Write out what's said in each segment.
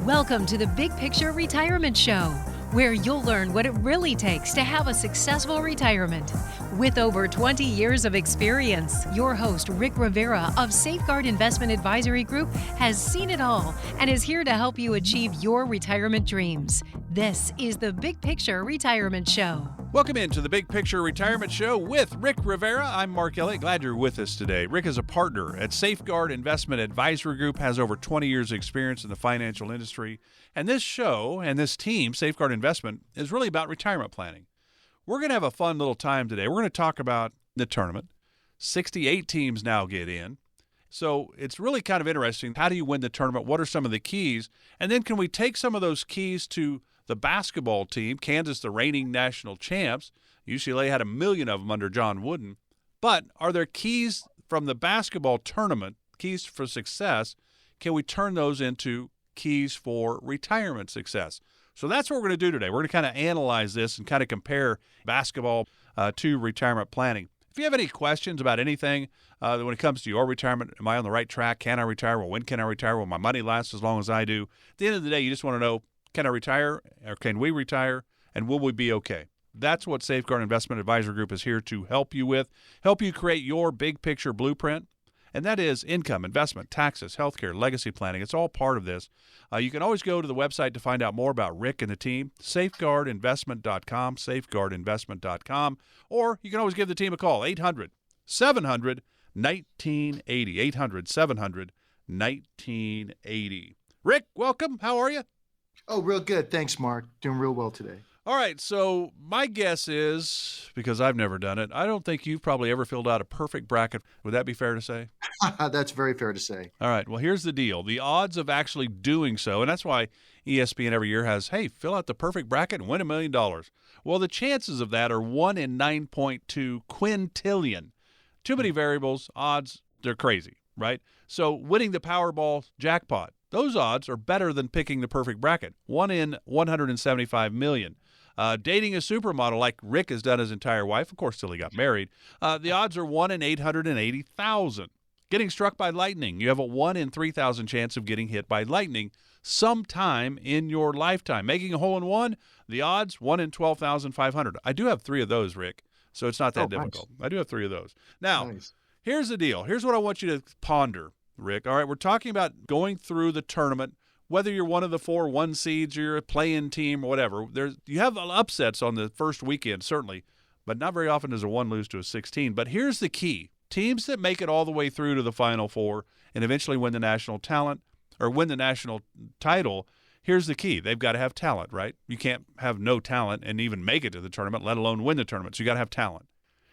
Welcome to the Big Picture Retirement Show, where you'll learn what it really takes to have a successful retirement. With over 20 years of experience, your host, Rick Rivera of Safeguard Investment Advisory Group, has seen it all and is here to help you achieve your retirement dreams. This is the Big Picture Retirement Show. Welcome into the Big Picture Retirement Show with Rick Rivera. I'm Mark Elliott. Glad you're with us today. Rick is a partner at Safeguard Investment Advisory Group, has over 20 years of experience in the financial industry. And this show and this team, Safeguard Investment, is really about retirement planning. We're going to have a fun little time today. We're going to talk about the tournament. 68 teams now get in. So it's really kind of interesting. How do you win the tournament? What are some of the keys? And then can we take some of those keys to the basketball team? Kansas, the reigning national champs. UCLA had 1 million of them under John Wooden. But are there keys from the basketball tournament, keys for success? Can we turn those into keys for retirement success? So that's what we're going to do today. We're going to kind of analyze this and kind of compare basketball to retirement planning. If you have any questions about anything when it comes to your retirement, am I on the right track? Can I retire? Well, when can I retire? Will my money last as long as I do? At the end of the day, you just want to know, can I retire or can we retire, and will we be okay? That's what Safeguard Investment Advisory Group is here to help you with, help you create your big picture blueprint. And that is income, investment, taxes, healthcare, legacy planning. It's all part of this. You can always go to the website to find out more about Rick and the team, safeguardinvestment.com, safeguardinvestment.com, or you can always give the team a call, 800-700-1980, 800-700-1980. Rick, welcome. How are you? Oh, real good. Thanks, Mark. Doing real well today. All right, so my guess is, because I've never done it, I don't think you've probably ever filled out a perfect bracket. Would that be fair to say? That's very fair to say. All right, well, here's the deal. The odds of actually doing so, and that's why ESPN every year has, hey, fill out the perfect bracket and win $1 million. Well, the chances of that are 1 in 9.2 quintillion. Too many variables, odds, they're crazy, right? So winning the Powerball jackpot, those odds are better than picking the perfect bracket, 1 in 175 million. Dating a supermodel like Rick has done his entire life, of course, till he got married, the odds are 1 in 880,000. Getting struck by lightning, you have a 1 in 3,000 chance of getting hit by lightning sometime in your lifetime. Making a hole-in-one, the odds, 1 in 12,500. I do have 3 of those, Rick, so it's not that difficult. Nice. I do have 3 of those. Now, Here's the deal. Here's what I want you to ponder, Rick. All right, we're talking about going through the tournament. Whether you're one of the 4 1 seeds, you're a play-in team, or whatever, you have upsets on the first weekend, certainly, but not very often does a 1 lose to a 16. But here's the key. Teams that make it all the way through to the Final Four and eventually win the national title, here's the key. They've got to have talent, right? You can't have no talent and even make it to the tournament, let alone win the tournament. So you got to have talent.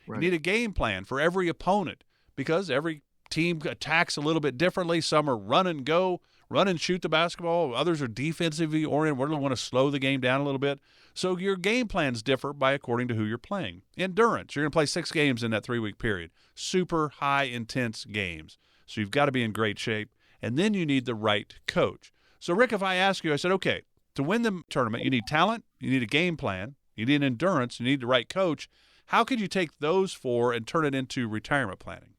Right. You need a game plan for every opponent because every team attacks a little bit differently. Some are run and go, run and shoot the basketball. Others are defensively oriented. We want to slow the game down a little bit. So your game plans differ by according to who you're playing. Endurance. You're going to play 6 games in that 3-week period. Super high intense games. So you've got to be in great shape. And then you need the right coach. So Rick, if I ask you, I said, okay, to win the tournament, you need talent, you need a game plan, you need endurance, you need the right coach. How could you take those 4 and turn it into retirement planning?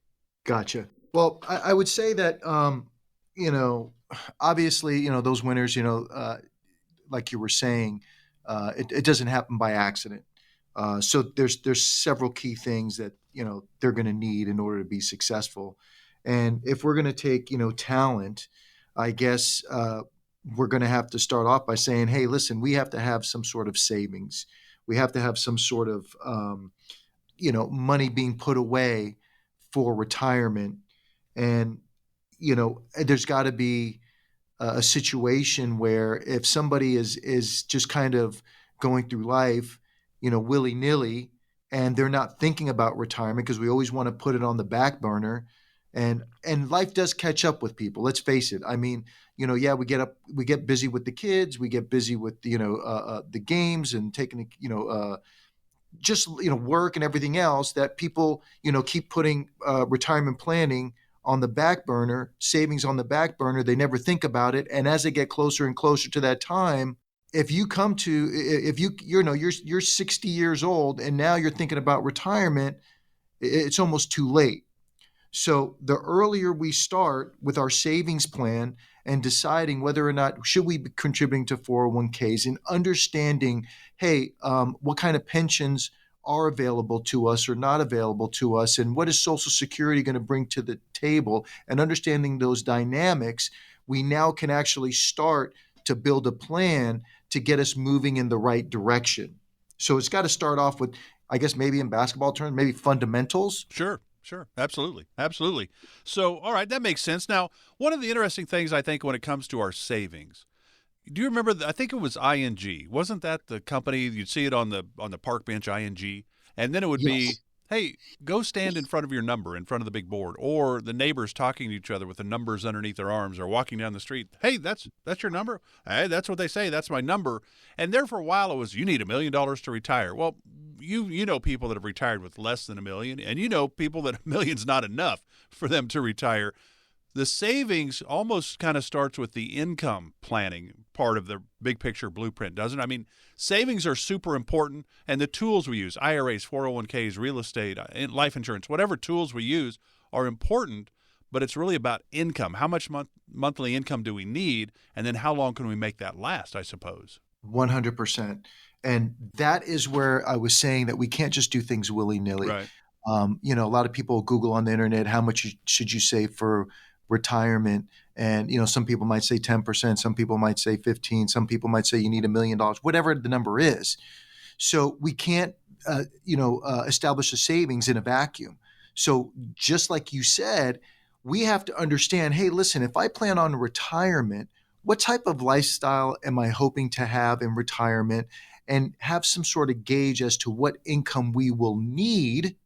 Gotcha. Well, I would say that, obviously, those winners, like you were saying, it doesn't happen by accident. So there's several key things that, they're going to need in order to be successful. And if we're going to take, talent, I guess we're going to have to start off by saying, hey, listen, we have to have some sort of savings. We have to have some sort of, money being put away for retirement. And, there's got to be a situation where if somebody is just kind of going through life, willy-nilly, and they're not thinking about retirement because we always want to put it on the back burner. And life does catch up with people. Let's face it. I mean, we get busy with the kids, we get busy with the games and taking work and everything else that people keep putting retirement planning on the back burner, savings on the back burner. They never think about it, and as they get closer and closer to that time, if you're 60 years old and now you're thinking about retirement, it's almost too late. So the earlier we start with our savings plan and deciding whether or not should we be contributing to 401ks and understanding, hey, what kind of pensions are available to us or not available to us, and what is Social Security going to bring to the table, and understanding those dynamics, we now can actually start to build a plan to get us moving in the right direction. So it's got to start off with, I guess, maybe in basketball terms, maybe fundamentals. Sure. Absolutely. Absolutely. So, all right, that makes sense. Now, one of the interesting things I think when it comes to our savings, do you remember, I think it was ING. Wasn't that the company, you'd see it on the park bench, ING, and then it would be, Yes. hey, go stand in front of your number, in front of the big board, or the neighbors talking to each other with the numbers underneath their arms, or walking down the street. Hey, that's your number? Hey, that's what they say. That's my number. And there for a while it was, you need $1 million to retire. Well, you know people that have retired with less than $1 million, and you know people that $1 million's not enough for them to retire. The savings almost kind of starts with the income planning part of the big picture blueprint, doesn't it? I mean, savings are super important, and the tools we use, IRAs, 401ks, real estate, life insurance, whatever tools we use are important, but it's really about income. How much monthly income do we need, and then how long can we make that last, I suppose? 100%. And that is where I was saying that we can't just do things willy-nilly. Right. A lot of people Google on the internet, how much should you save for retirement? And, some people might say 10%, some people might say 15, some people might say you need $1 million, whatever the number is. So we can't, establish a savings in a vacuum. So just like you said, we have to understand, hey, listen, if I plan on retirement, what type of lifestyle am I hoping to have in retirement, and have some sort of gauge as to what income we will need.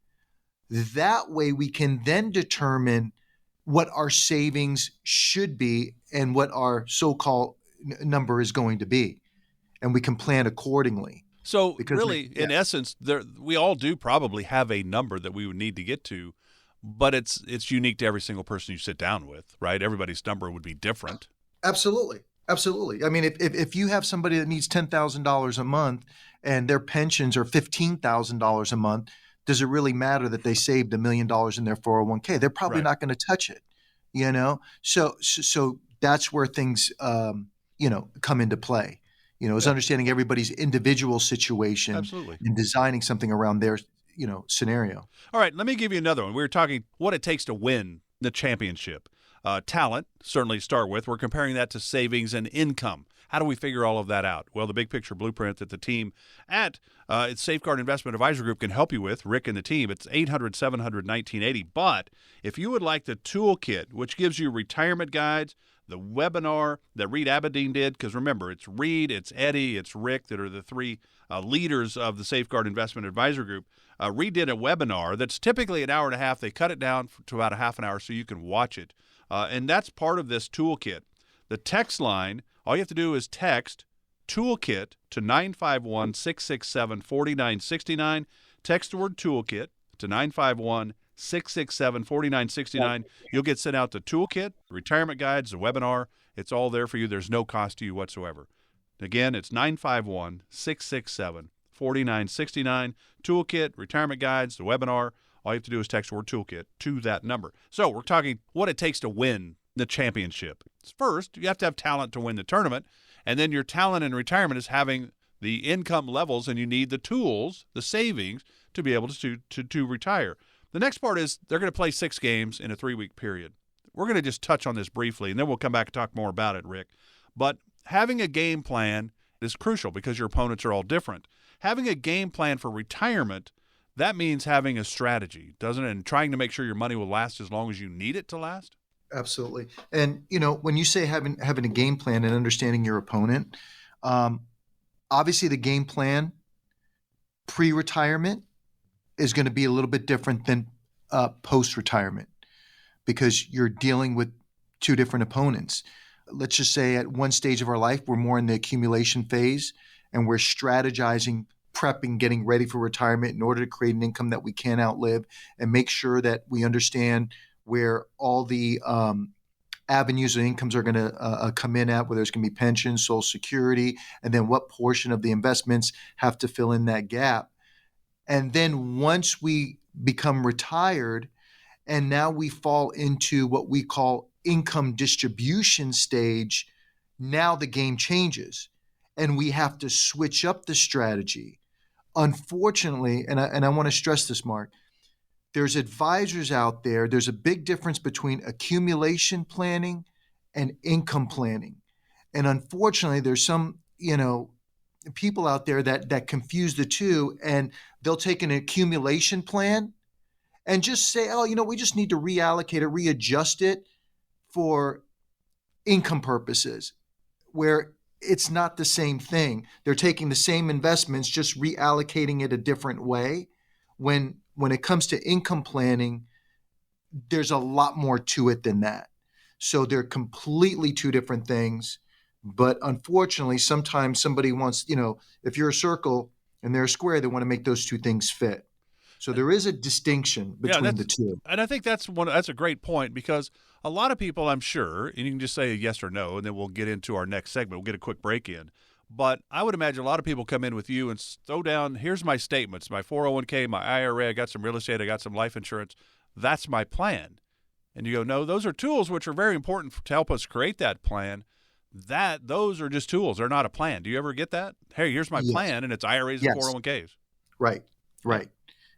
That way we can then determine what our savings should be and what our so-called number is going to be. And we can plan accordingly. So Because really, in essence, we all do probably have a number that we would need to get to, but it's unique to every single person you sit down with, right? Everybody's number would be different. Absolutely. Absolutely. I mean, if you have somebody that needs $10,000 a month and their pensions are $15,000 a month, does it really matter that they saved $1 million in their 401k? They're probably Right. not going to touch it, So that's where things, come into play. Is understanding everybody's individual situation Absolutely. and designing something around their, scenario. All right, let me give you another one. We were talking what it takes to win the championship. Talent, certainly start with. We're comparing that to savings and income. How do we figure all of that out? Well, the big picture blueprint that the team at Safeguard Investment Advisor Group can help you with, Rick and the team, it's 800-700-1980. But if you would like the toolkit, which gives you retirement guides, the webinar that Reed Aberdeen did, because remember, it's Reed, it's Eddie, it's Rick that are the three leaders of the Safeguard Investment Advisor Group. Reed did a webinar that's typically an hour and a half. They cut it down to about a half an hour so you can watch it. And that's part of this toolkit. The text line, all you have to do is text toolkit to 951-667-4969. Text the word toolkit to 951-667-4969. You'll get sent out the toolkit, retirement guides, the webinar. It's all there for you. There's no cost to you whatsoever. Again, it's 951-667-4969. Toolkit, retirement guides, the webinar. All you have to do is text the word toolkit to that number. So we're talking what it takes to win the championship. First, you have to have talent to win the tournament, and then your talent in retirement is having the income levels, and you need the tools, the savings, to be able to retire. The next part is they're going to play 6 games in a 3-week period. We're going to just touch on this briefly, and then we'll come back and talk more about it, Rick. But having a game plan is crucial because your opponents are all different. Having a game plan for retirement, that means having a strategy, doesn't it? And trying to make sure your money will last as long as you need it to last. Absolutely. And, when you say having a game plan and understanding your opponent, obviously the game plan pre-retirement is going to be a little bit different than post-retirement because you're dealing with 2 different opponents. Let's just say at one stage of our life, we're more in the accumulation phase and we're strategizing, prepping, getting ready for retirement in order to create an income that we can outlive and make sure that we understand where all the avenues of incomes are going to come in at, whether there's going to be pensions, Social Security, and then what portion of the investments have to fill in that gap. And then once we become retired And now we fall into what we call income distribution stage. Now the game changes and we have to switch up the strategy. Unfortunately, and I want to stress this, Mark, there's advisors out there. There's a big difference between accumulation planning and income planning. And unfortunately, there's some, people out there that confuse the two, and they'll take an accumulation plan and just say, oh, we just need to reallocate it, readjust it for income purposes, where it's not the same thing. They're taking the same investments, just reallocating it a different way. When it comes to income planning, there's a lot more to it than that. So they're completely two different things. But unfortunately, sometimes somebody wants, if you're a circle and they're a square, they want to make those two things fit. So there is a distinction between the two. And I think that's a great point, because a lot of people, I'm sure, and you can just say yes or no, and then we'll get into our next segment. We'll get a quick break in. But I would imagine a lot of people come in with you and throw down, here's my statements, my 401k, my IRA, I got some real estate, I got some life insurance. That's my plan. And you go, no, those are tools which are very important to help us create that plan. Those are just tools. They're not a plan. Do you ever get that? Hey, here's my plan, and it's IRAs and 401ks. Right.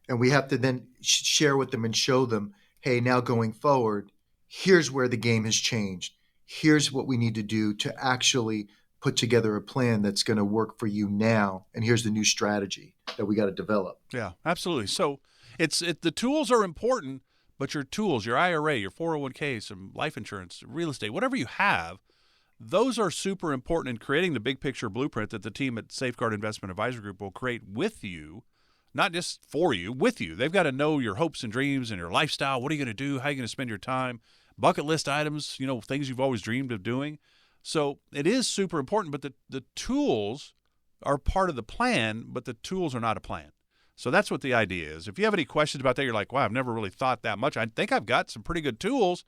And we have to then share with them and show them, hey, now going forward, here's where the game has changed. Here's what we need to do to actually put together a plan that's going to work for you now. And here's the new strategy that we got to develop. Yeah, absolutely. So the tools are important, but your tools, your IRA, your 401k, some life insurance, real estate, whatever you have, those are super important in creating the big picture blueprint that the team at Safeguard Investment Advisory Group will create with you. Not just for you, with you. They've got to know your hopes and dreams and your lifestyle. What are you going to do? How are you going to spend your time? Bucket list items, things you've always dreamed of doing. So it is super important, but the tools are part of the plan, but the tools are not a plan. So that's what the idea is. If you have any questions about that, you're like, wow, I've never really thought that much. I think I've got some pretty good tools,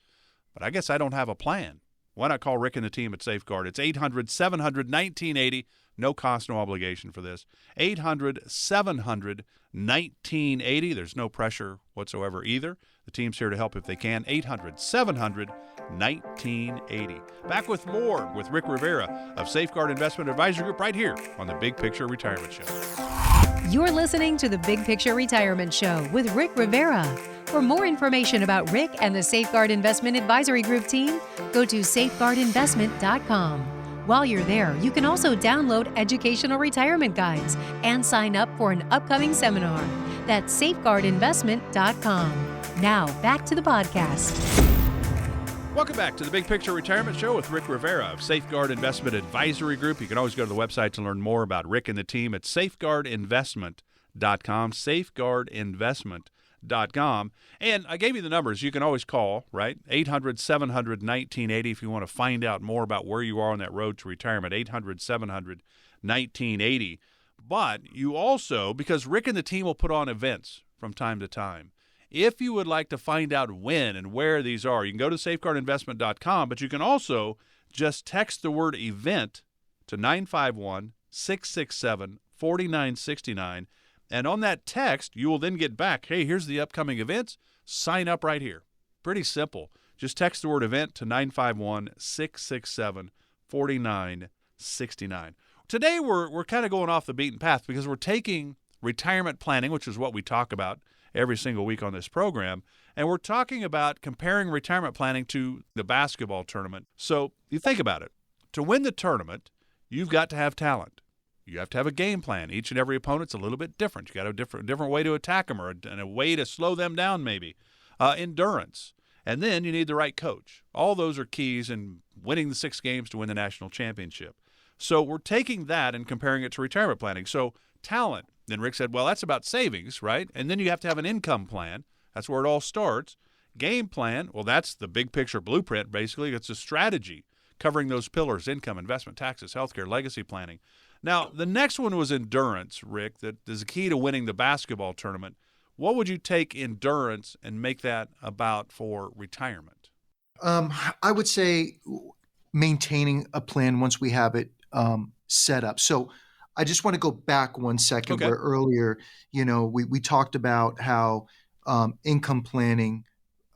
but I guess I don't have a plan. Why not call Rick and the team at Safeguard? It's 800-700-1980. No cost, no obligation for this. 800-700-1980. There's no pressure whatsoever either. The team's here to help if they can. 800-700-1980. Back with more with Rick Rivera of Safeguard Investment Advisory Group right here on the Big Picture Retirement Show. You're listening to the Big Picture Retirement Show with Rick Rivera. For more information about Rick and the Safeguard Investment Advisory Group team, go to safeguardinvestment.com. While you're there, you can also download educational retirement guides and sign up for an upcoming seminar. That's safeguardinvestment.com. Now, back to the podcast. Welcome back to the Big Picture Retirement Show with Rick Rivera of Safeguard Investment Advisory Group. You can always go to the website to learn more about Rick and the team at safeguardinvestment.com, safeguardinvestment.com. And I gave you the numbers. You can always call, right? 800-700-1980 if you want to find out more about where you are on that road to retirement, 800-700-1980. But you also, because Rick and the team will put on events from time to time, if you would like to find out when and where these are, you can go to safeguardinvestment.com, but you can also just text the word event to 951-667-4969. And on that text, you will then get back, hey, here's the upcoming events. Sign up right here. Pretty simple. Just text the word event to 951-667-4969. Today, we're kind of going off the beaten path because we're taking retirement planning, which is what we talk about every single week on this program, and we're talking about comparing retirement planning to the basketball tournament. So you think about it. To win the tournament, you've got to have talent. You have to have a game plan. Each and every opponent's a little bit different. You got a different way to attack them, and a way to slow them down maybe. Endurance. And then you need the right coach. All those are keys in winning the 6 games to win the national championship. So we're taking that and comparing it to retirement planning. So talent. Then Rick said, well, that's about savings, right? And then you have to have an income plan. That's where it all starts. Game plan, well, that's the big picture blueprint, basically. It's a strategy covering those pillars: income, investment, taxes, healthcare, legacy planning. Now, the next one was endurance, Rick, that is the key to winning the basketball tournament. What would you take endurance and make that about for retirement? I would say maintaining a plan once we have it set up. So I just want to go back 1 second where earlier, we talked about how income planning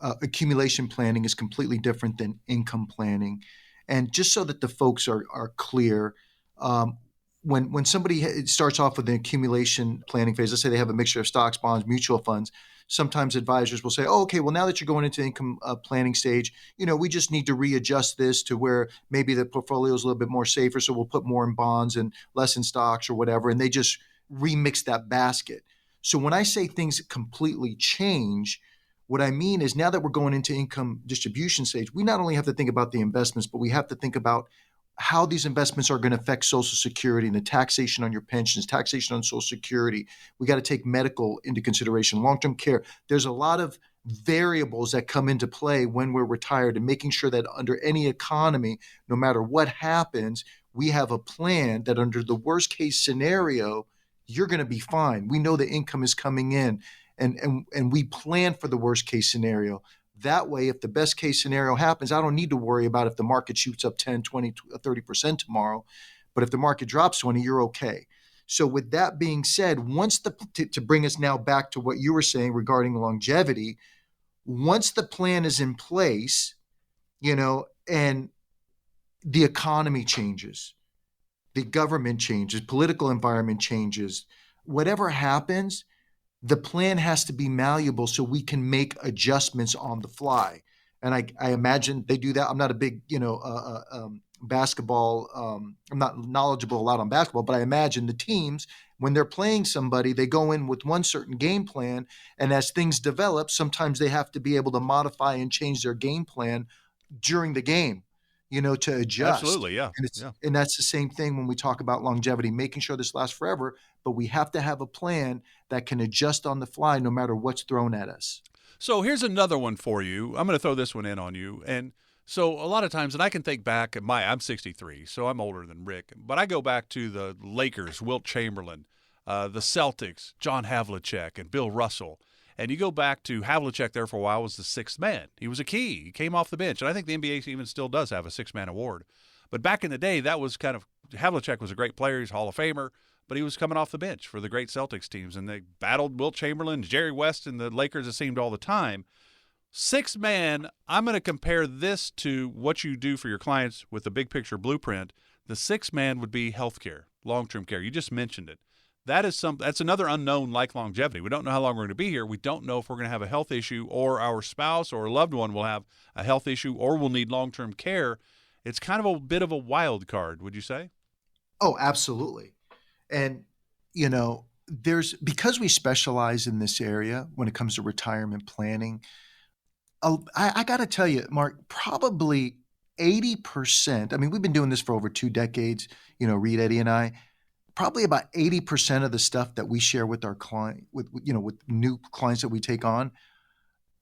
accumulation planning is completely different than income planning. And just so that the folks are clear, when somebody starts off with an accumulation planning phase, let's say they have a mixture of stocks, bonds, mutual funds, sometimes advisors will say, oh, okay, well, now that you're going into income planning stage, we just need to readjust this to where maybe the portfolio is a little bit more safer. So we'll put more in bonds and less in stocks or whatever. And they just remix that basket. So when I say things completely change, what I mean is now that we're going into income distribution stage, we not only have to think about the investments, but we have to think about how these investments are going to affect Social Security and the taxation on your pensions, taxation on Social Security. We got to take medical into consideration, long-term care. There's a lot of variables that come into play when we're retired, and making sure that under any economy, no matter what happens, we have a plan that under the worst case scenario, you're going to be fine. We know the income is coming in, and we plan for the worst case scenario. That way, if the best case scenario happens, I don't need to worry about if the market shoots up 10, 20, 30% tomorrow. But if the market drops 20, you're okay. So with that being said, to bring us now back to what you were saying regarding longevity, once the plan is in place, and the economy changes, the government changes, political environment changes, whatever happens, the plan has to be malleable so we can make adjustments on the fly. And I imagine they do that. I'm not a big, basketball. I'm not knowledgeable a lot on basketball, but I imagine the teams, when they're playing somebody, they go in with one certain game plan. And as things develop, sometimes they have to be able to modify and change their game plan during the game, to adjust. Absolutely, yeah. And that's the same thing when we talk about longevity, making sure this lasts forever, but we have to have a plan that can adjust on the fly no matter what's thrown at us. So here's another one for you. I'm going to throw this one in on you. And so a lot of times, and I can think back I'm 63, so I'm older than Rick, but I go back to the Lakers, Wilt Chamberlain, the Celtics, John Havlicek, and Bill Russell. And you go back to Havlicek there for a while was the sixth man. He was a key. He came off the bench. And I think the NBA even still does have a six-man award. But back in the day, that was Havlicek was a great player. He's a Hall of Famer. But he was coming off the bench for the great Celtics teams. And they battled Wilt Chamberlain, Jerry West, and the Lakers, it seemed, all the time. Sixth man, I'm going to compare this to what you do for your clients with the big picture blueprint. The sixth man would be healthcare, long-term care. You just mentioned it. That's another unknown like longevity. We don't know how long we're going to be here. We don't know if we're going to have a health issue or our spouse or a loved one will have a health issue or will need long-term care. It's kind of a bit of a wild card, would you say? Oh, absolutely. And, because we specialize in this area when it comes to retirement planning, I got to tell you, Mark, probably 80%, we've been doing this for over 2 decades, Reed, Eddie, and I, probably about 80% of the stuff that we share with our client, with new clients that we take on,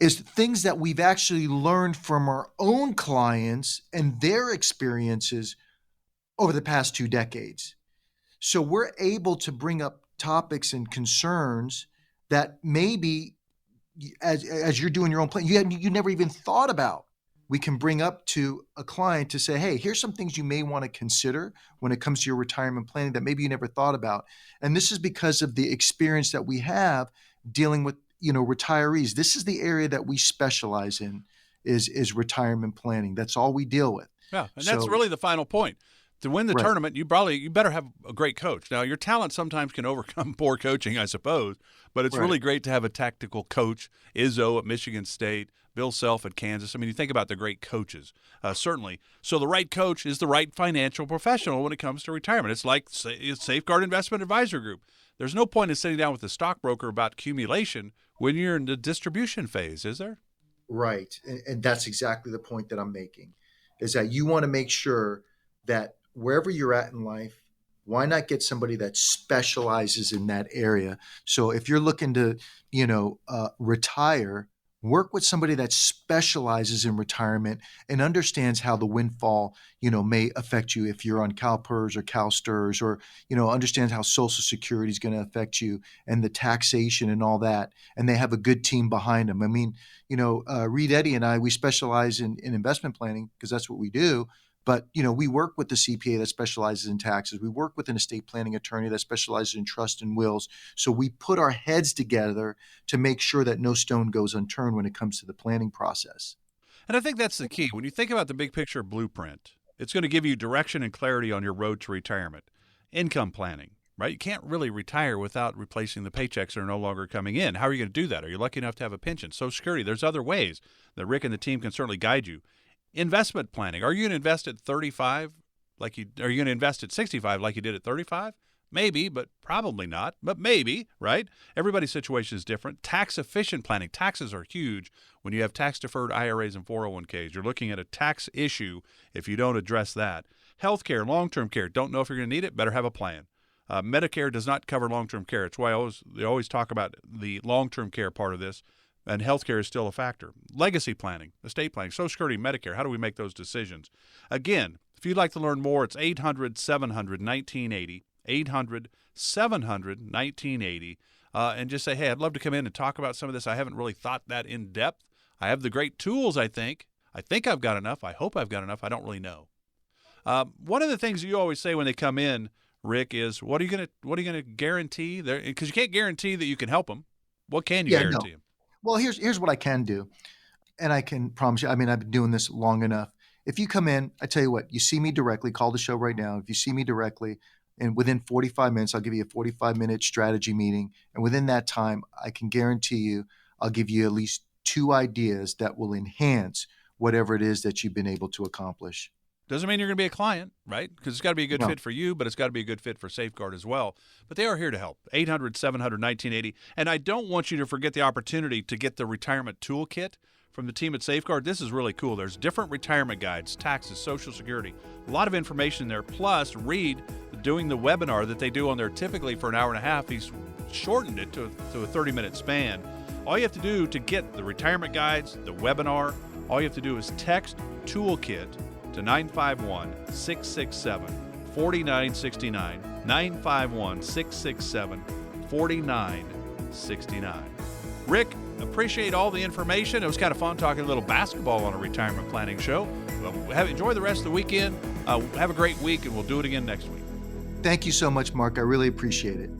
is things that we've actually learned from our own clients and their experiences over the past 2 decades. So we're able to bring up topics and concerns that maybe as you're doing your own plan, you never even thought about. We can bring up to a client to say, hey, here's some things you may want to consider when it comes to your retirement planning that maybe you never thought about. And this is because of the experience that we have dealing with, retirees. This is the area that we specialize in is retirement planning. That's all we deal with. Yeah, and that's really the final point. To win the tournament, you better have a great coach. Now, your talent sometimes can overcome poor coaching, I suppose, but it's really great to have a tactical coach. Izzo at Michigan State, Bill Self at Kansas. You think about the great coaches, certainly. So the right coach is the right financial professional when it comes to retirement. It's like Safeguard Investment Advisor Group. There's no point in sitting down with a stockbroker about accumulation when you're in the distribution phase, is there? Right, and that's exactly the point that I'm making, is that you want to make sure that wherever you're at in life, why not get somebody that specializes in that area? So if you're looking to, retire, work with somebody that specializes in retirement and understands how the windfall, may affect you if you're on CalPERS or CalSTRS, or, understands how Social Security is going to affect you and the taxation and all that. And they have a good team behind them. Reed, Eddie, and I, we specialize in investment planning because that's what we do. But, we work with the CPA that specializes in taxes. We work with an estate planning attorney that specializes in trust and wills. So we put our heads together to make sure that no stone goes unturned when it comes to the planning process. And I think that's the key. When you think about the big picture blueprint, it's going to give you direction and clarity on your road to retirement. Income planning, right? You can't really retire without replacing the paychecks that are no longer coming in. How are you going to do that? Are you lucky enough to have a pension? Social Security. There's other ways that Rick and the team can certainly guide you. Investment planning. Are you going to invest at 35 are you going to invest at 65 like you did at 35? Maybe, but probably not. But maybe, right? Everybody's situation is different. Tax efficient planning. Taxes are huge when you have tax deferred IRAs and 401ks. You're looking at a tax issue if you don't address that. Healthcare, long-term care. Don't know if you're going to need it. Better have a plan. Medicare does not cover long-term care. It's why they always talk about the long-term care part of this. And healthcare is still a factor. Legacy planning, estate planning, Social Security, Medicare. How do we make those decisions? Again, if you'd like to learn more, it's 800-700-1980, 800-700-1980, and just say, hey, I'd love to come in and talk about some of this. I haven't really thought that in depth. I have the great tools, I think. I think I've got enough. I hope I've got enough. I don't really know. One of the things you always say when they come in, Rick, is what are you going to guarantee? Because you can't guarantee that you can help them. What can you guarantee them? Well, here's what I can do, and I can promise you. I mean, I've been doing this long enough. If you come in, I tell you what, you see me directly, call the show right now. If you see me directly, and within 45 minutes, I'll give you a 45-minute strategy meeting. And within that time, I can guarantee you, I'll give you at least 2 ideas that will enhance whatever it is that you've been able to accomplish. Doesn't mean you're going to be a client, right? Because it's got to be a good fit for you, but it's got to be a good fit for Safeguard as well. But they are here to help. 800-700-1980. And I don't want you to forget the opportunity to get the retirement toolkit from the team at Safeguard. This is really cool. There's different retirement guides, taxes, Social Security, a lot of information there. Plus, Reed, doing the webinar that they do on there typically for an hour and a half, he's shortened it to a 30-minute span. All you have to do to get the retirement guides, the webinar, all you have to do is text toolkit to 951-667-4969, 951-667-4969. Rick, appreciate all the information. It was kind of fun talking a little basketball on a retirement planning show. Enjoy the rest of the weekend. Have a great week, and we'll do it again next week. Thank you so much, Mark. I really appreciate it.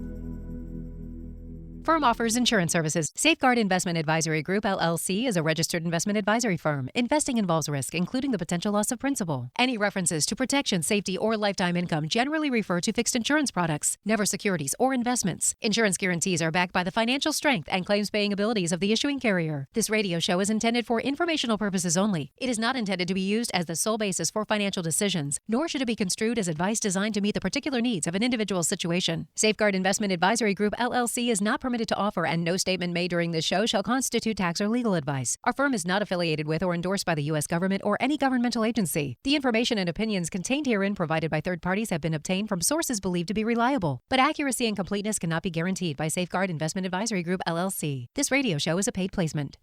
Firm offers insurance services. Safeguard Investment Advisory Group, LLC, is a registered investment advisory firm. Investing involves risk, including the potential loss of principal. Any references to protection, safety, or lifetime income generally refer to fixed insurance products, never securities or investments. Insurance guarantees are backed by the financial strength and claims-paying abilities of the issuing carrier. This radio show is intended for informational purposes only. It is not intended to be used as the sole basis for financial decisions, nor should it be construed as advice designed to meet the particular needs of an individual's situation. Safeguard Investment Advisory Group, LLC, is not permitted to offer, and no statement made during this show shall constitute tax or legal advice. Our firm is not affiliated with or endorsed by the U.S. government or any governmental agency. The information and opinions contained herein provided by third parties have been obtained from sources believed to be reliable, but accuracy and completeness cannot be guaranteed by Safeguard Investment Advisory Group, LLC. This radio show is a paid placement.